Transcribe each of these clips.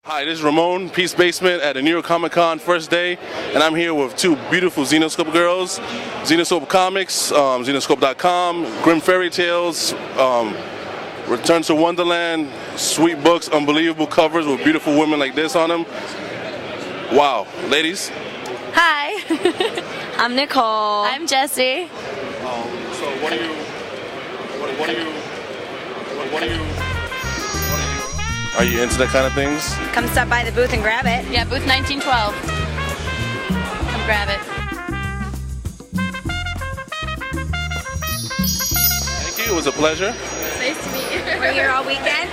Hi, this is Ramon, Peace Basement at the New York Comic Con first day, and I'm here with two beautiful Xenoscope girls, Xenoscope Comics, Xenoscope.com, Grim Fairy Tales, Return to Wonderland, sweet books, unbelievable covers with beautiful women like this on them. Wow, ladies. Hi. I'm Nicole. I'm Jessie. So what are you into that kind of things? Come stop by the booth and grab it. Yeah, booth 1912. Come grab it. Thank you, it was a pleasure. Nice to meet you. We're here all weekend.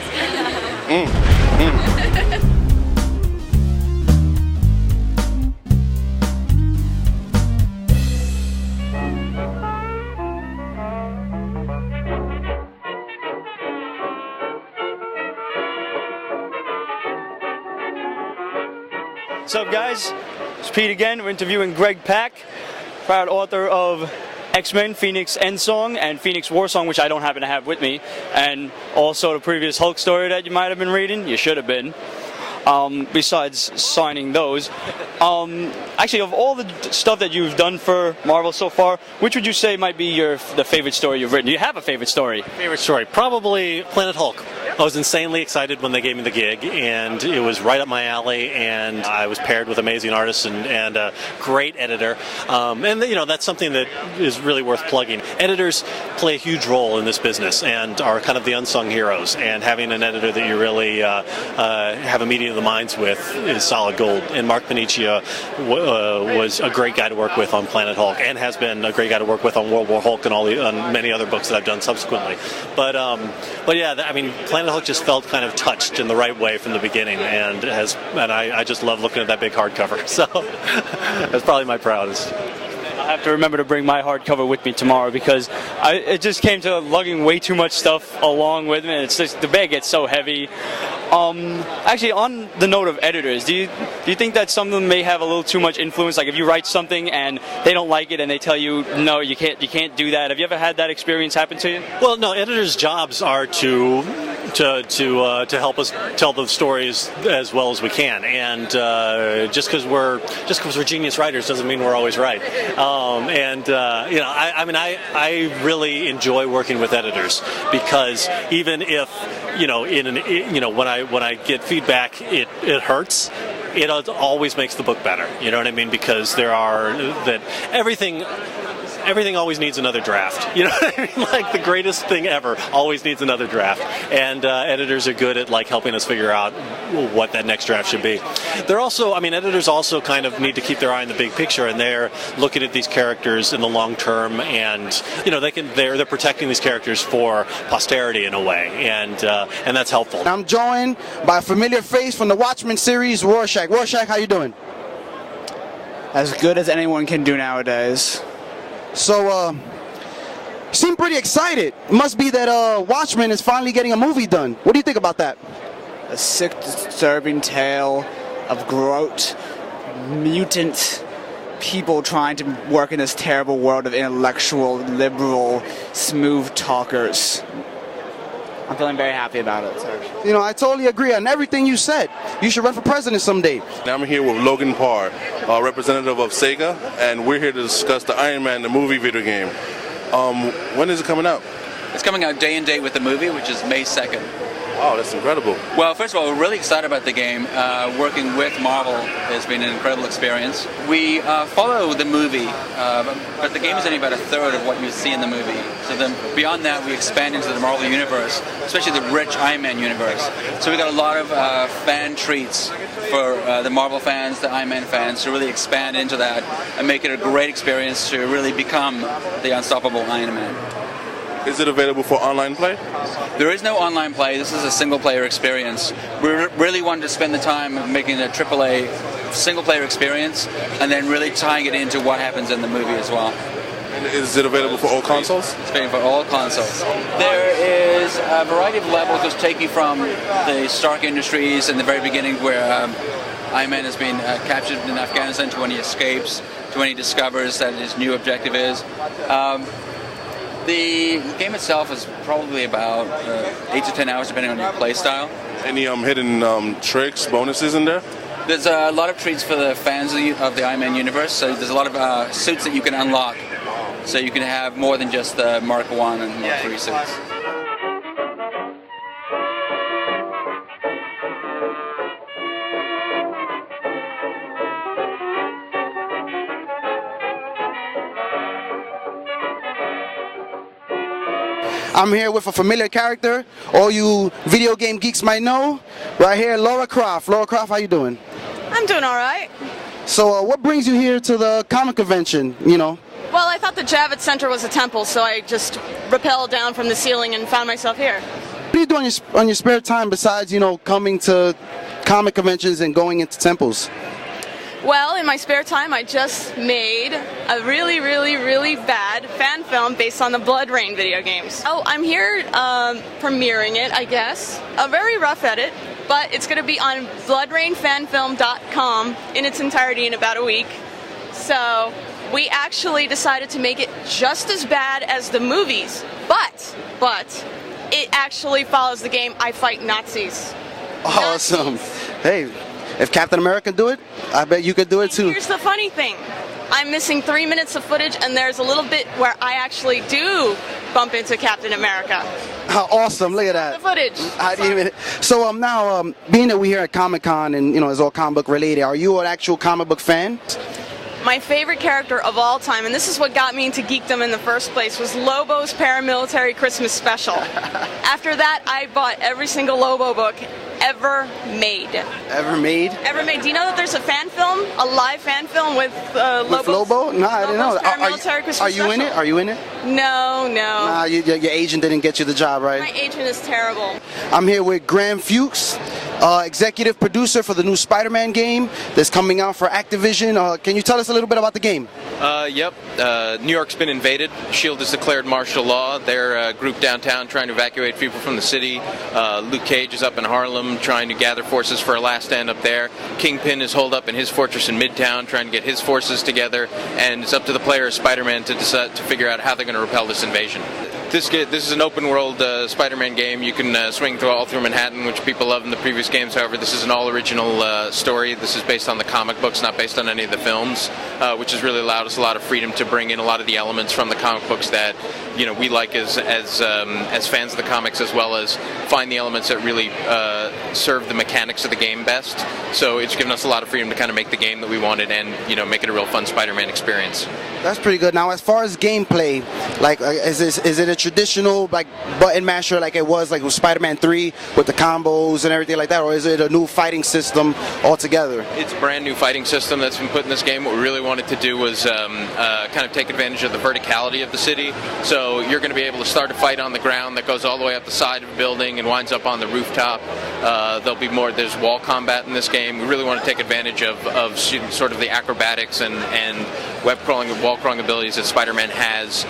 What's up, guys? It's Pete again. We're interviewing Greg Pak, proud author of X-Men, Phoenix Endsong, and Phoenix Warsong, which I don't happen to have with me, and also the previous Hulk story that you might have been reading. You should have been. Besides signing those. Actually, of all the stuff that you've done for Marvel so far, which would you say might be the favorite story you've written? Do you have a favorite story? Favorite story? Probably Planet Hulk. I was insanely excited when they gave me the gig, and it was right up my alley, and I was paired with amazing artists and a great editor. And you know, that's something that is really worth plugging. Editors play a huge role in this business and are kind of the unsung heroes, and having an editor that you really have a meeting of the minds with is solid gold. And Mark Ventimiglia was a great guy to work with on Planet Hulk, and has been a great guy to work with on World War Hulk and on many other books that I've done subsequently. But yeah, I mean, Planet Hulk just felt kind of touched in the right way from the beginning, and I just love looking at that big hardcover. So that's probably my proudest. I have to remember to bring my hardcover with me tomorrow, because it just came to lugging way too much stuff along with me. It's just, the bag gets so heavy. Actually, on the note of editors, do you think that some of them may have a little too much influence? Like if you write something and they don't like it and they tell you, no, you can't do that. Have you ever had that experience happen to you? Well, no. Editors' jobs are to help us tell the stories as well as we can, and just because we're genius writers doesn't mean we're always right. You know, I really enjoy working with editors, because even if when I get feedback, it hurts. It always makes the book better. You know what I mean? Because everything always needs another draft. You know what I mean? Like the greatest thing ever always needs another draft. And editors are good at like helping us figure out what that next draft should be. Editors also kind of need to keep their eye on the big picture, and they're looking at these characters in the long term, and you know they're protecting these characters for posterity in a way, and that's helpful. I'm joined by a familiar face from the Watchmen series, Rorschach. Rorschach, how you doing? As good as anyone can do nowadays. So, you seem pretty excited. It must be that Watchmen is finally getting a movie done. What do you think about that? A sick, disturbing tale of Groot, mutant people trying to work in this terrible world of intellectual, liberal, smooth talkers. I'm feeling very happy about it, sir. You know, I totally agree on everything you said. You should run for president someday. Now I'm here with Logan Parr, representative of Sega, and we're here to discuss the Iron Man, the movie video game. When is it coming out? It's coming out day and date with the movie, which is May 2nd. Oh, that's incredible. Well, first of all, we're really excited about the game. Working with Marvel has been an incredible experience. We follow the movie, but the game is only about a third of what you see in the movie. So then beyond that, we expand into the Marvel universe, especially the rich Iron Man universe. So we got a lot of fan treats for the Marvel fans, the Iron Man fans, to really expand into that and make it a great experience to really become the unstoppable Iron Man. Is it available for online play? There is no online play. This is a single-player experience. We really wanted to spend the time making a AAA single-player experience and then really tying it into what happens in the movie as well. And is it available for all consoles? It's available for all consoles. There is a variety of levels that take you from the Stark Industries in the very beginning, where Iron Man has been captured in Afghanistan, to when he escapes, to when he discovers that his new objective is. The game itself is probably about 8 to 10 hours, depending on your play style. Any hidden tricks, bonuses in there? There's a lot of treats for the fans of the Iron Man universe. So there's a lot of suits that you can unlock. So you can have more than just the Mark 1 and Mark 3 suits. I'm here with a familiar character all you video game geeks might know. Right here, Laura Croft. Laura Croft, how you doing? I'm doing all right. So what brings you here to the comic convention, you know? Well, I thought the Javits Center was a temple, so I just rappelled down from the ceiling and found myself here. What do you do on your spare time besides, you know, coming to comic conventions and going into temples? Well, in my spare time, I just made a really, really, really bad fan film based on the Blood Rain video games. Oh, I'm here premiering it, I guess. A very rough edit, but it's going to be on bloodrainfanfilm.com in its entirety in about a week. So we actually decided to make it just as bad as the movies, but it actually follows the game I Fight Nazis. Awesome. Hey, if Captain America can do it, I bet you could do it too. Here's the funny thing. I'm missing 3 minutes of footage, and there's a little bit where I actually do bump into Captain America. How awesome. Look at that. The footage. So now, being that we're here at Comic-Con and, you know, it's all comic book related, are you an actual comic book fan? My favorite character of all time, and this is what got me into geekdom in the first place, was Lobo's Paramilitary Christmas Special. After that, I bought every single Lobo book ever made. Ever made? Ever made. Do you know that there's a fan film, a live fan film with Lobo? With Lobo? No, I didn't know. Paramilitary Christmas Are you in Special. it? Are you in it? No. Nah, your agent didn't get you the job, right? My agent is terrible. I'm here with Graham Fuchs, executive producer for the new Spider-Man game that's coming out for Activision. Can you tell us a little bit about the game? Yep. New York's been invaded. S.H.I.E.L.D. has declared martial law. They're grouped downtown trying to evacuate people from the city. Luke Cage is up in Harlem trying to gather forces for a last stand up there. Kingpin is holed up in his fortress in Midtown trying to get his forces together. And it's up to the player, Spider-Man, to decide to figure out how they're going to repel this invasion. This is an open-world Spider-Man game. You can swing all through Manhattan, which people love in the previous games. However, this is an all-original story. This is based on the comic books, not based on any of the films, which has really allowed us a lot of freedom to bring in a lot of the elements from the comic books that we like as fans of the comics, as well as find the elements that really serve the mechanics of the game best. So it's given us a lot of freedom to kind of make the game that we wanted and make it a real fun Spider-Man experience. That's pretty good. Now, as far as gameplay, like is it a traditional like button masher like it was with Spider-Man 3 with the combos and everything like that, or is it a new fighting system altogether? It's a brand new fighting system that's been put in this game. What we really wanted to do was kind of take advantage of the verticality of the city. So you're going to be able to start a fight on the ground that goes all the way up the side of a building and winds up on the rooftop. There'll be more. There's wall combat in this game. We really want to take advantage of sort of the acrobatics and web crawling and wall crawling abilities that Spider-Man has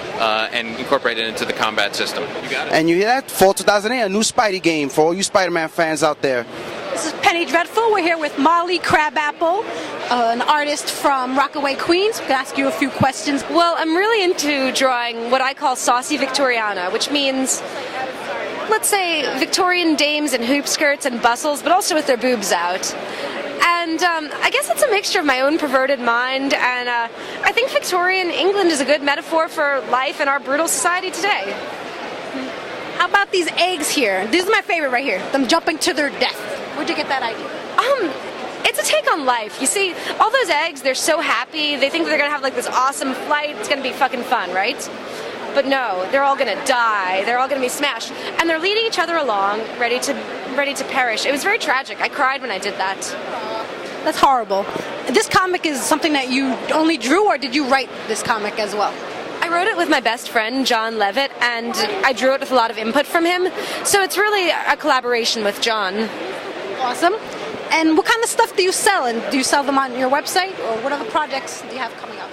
and incorporate it into the combat system. You got it. And you hear that? Fall 2008, a new Spidey game for all you Spider-Man fans out there. This is Penny Dreadful. We're here with Molly Crabapple, an artist from Rockaway, Queens. We can ask you a few questions. Well, I'm really into drawing what I call saucy Victoriana, which means, let's say, Victorian dames in hoop skirts and bustles, but also with their boobs out. And I guess it's a mixture of my own perverted mind, and I think Victorian England is a good metaphor for life in our brutal society today. How about these eggs here? This is my favorite right here, them jumping to their death. Where'd you get that idea? It's a take on life. You see, all those eggs, they're so happy. They think they're going to have this awesome flight. It's going to be fucking fun, right? But no, they're all going to die. They're all going to be smashed. And they're leading each other along, ready to perish. It was very tragic. I cried when I did that. That's horrible. This comic is something that you only drew, or did you write this comic as well? I wrote it with my best friend, John Levitt, and I drew it with a lot of input from him. So it's really a collaboration with John. Awesome. And what kind of stuff do you sell? And do you sell them on your website, or what other projects do you have coming up?